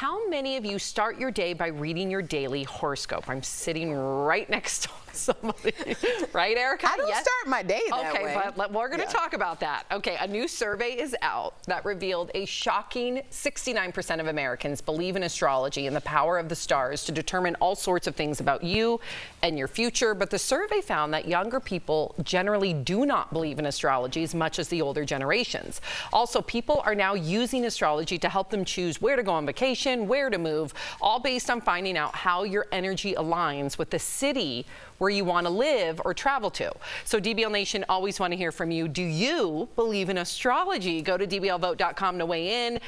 how many of you start your day by reading your daily horoscope? I'm sitting right next to somebody. Right, Erica? I don't start my day that way. Okay, but we're going to talk about that. Okay, a new survey is out that revealed a shocking 69% of Americans believe in astrology and the power of the stars to determine all sorts of things about you and your future. But the survey found that younger people generally do not believe in astrology as much as the older generations. Also, people are now using astrology to help them choose where to go on vacation, where to move, all based on finding out how your energy aligns with the city where you want to live or travel to. So DBL Nation, always want to hear from you. Do you believe in astrology? Go to dblvote.com to weigh in.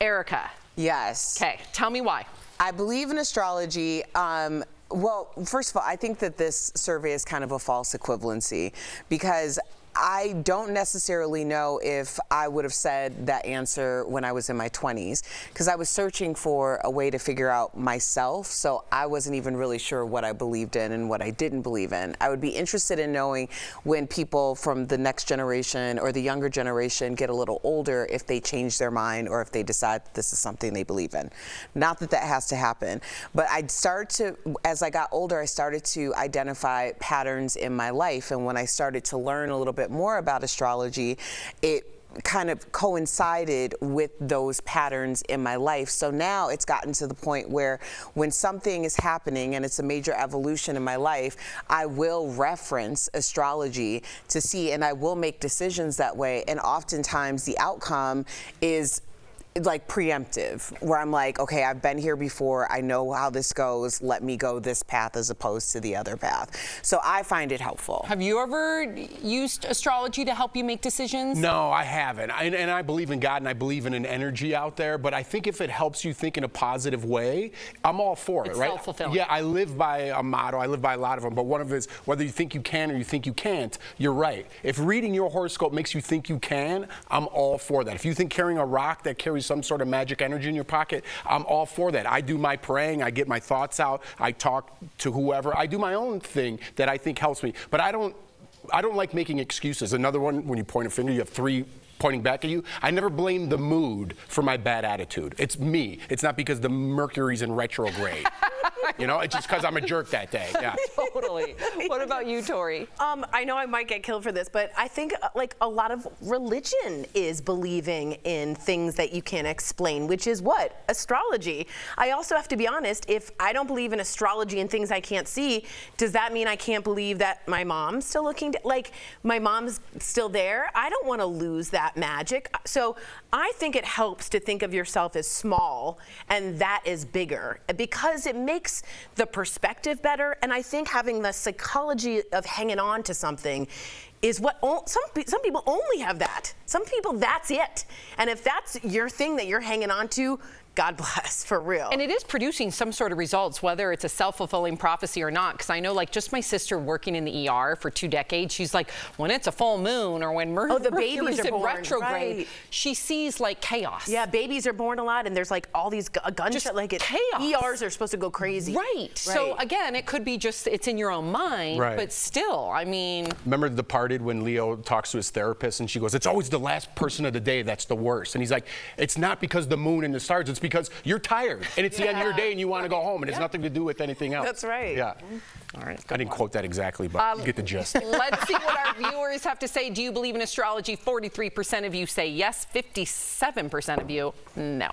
Erica. Yes. Okay, tell me why. I believe in astrology. Well, first of all, I think that this survey is kind of a false equivalency because I don't necessarily know if I would have said that answer when I was in my 20s because I was searching for a way to figure out myself, so I wasn't even really sure what I believed in and what I didn't believe in. I would be interested in knowing when people from the next generation or the younger generation get a little older if they change their mind or if they decide that this is something they believe in. Not that that has to happen, but as I got older, I started to identify patterns in my life, and when I started to learn a little bit more about astrology, it kind of coincided with those patterns in my life. So now it's gotten to the point where when something is happening and it's a major evolution in my life, I will reference astrology to see, and I will make decisions that way. And oftentimes the outcome is like preemptive, where I'm like, okay, I've been here before, I know how this goes, let me go this path as opposed to the other path. So I find it helpful. Have you ever used astrology to help you make decisions? No, I haven't. And I believe in God and I believe in an energy out there, but I think if it helps you think in a positive way, I'm all for it, it's right? Self-fulfilling. Yeah, I live by a motto, I live by a lot of them, but one of it is whether you think you can or you think you can't, you're right. If reading your horoscope makes you think you can, I'm all for that. If you think carrying a rock that carries some sort of magic energy in your pocket, I'm all for that. I do my praying, I get my thoughts out, I talk to whoever, I do my own thing that I think helps me. But I don't like making excuses. Another one, when you point a finger, you have three pointing back at you. I never blame the mood for my bad attitude. It's me. It's not because the Mercury's in retrograde. You know, it's just because I'm a jerk that day. Yeah. Totally. What about you, Tori? I know I might get killed for this, but I think like a lot of religion is believing in things that you can't explain, which is what? Astrology. I also have to be honest, if I don't believe in astrology and things I can't see, does that mean I can't believe that my mom's still looking, like my mom's still there? I don't want to lose that magic. So I think it helps to think of yourself as small and that is bigger because it makes the perspective better. And I think having the psychology of hanging on to something is what some people only have that. Some people, that's it. And if that's your thing that you're hanging on to, God bless, for real. And it is producing some sort of results, whether it's a self-fulfilling prophecy or not. Because I know, like, just my sister working in the ER for 2 decades, she's like, when it's a full moon or when Mercury's in retrograde, right, she sees, like, chaos. Yeah, babies are born a lot, and there's, like, all these gunshot, like, chaos. ERs are supposed to go crazy. Right. So, again, it could be just, it's in your own mind, right, but still, I mean. Remember The Departed when Leo talks to his therapist and she goes, it's always the last person of the day that's the worst. And he's like, it's not because the moon and the stars, it's because you're tired and it's the end of your day and you want to go home and it's nothing to do with anything else. That's right. Yeah. All right. I didn't quote that exactly, but you get the gist. Let's see what our viewers have to say. Do you believe in astrology? 43% of you say yes, 57% of you no.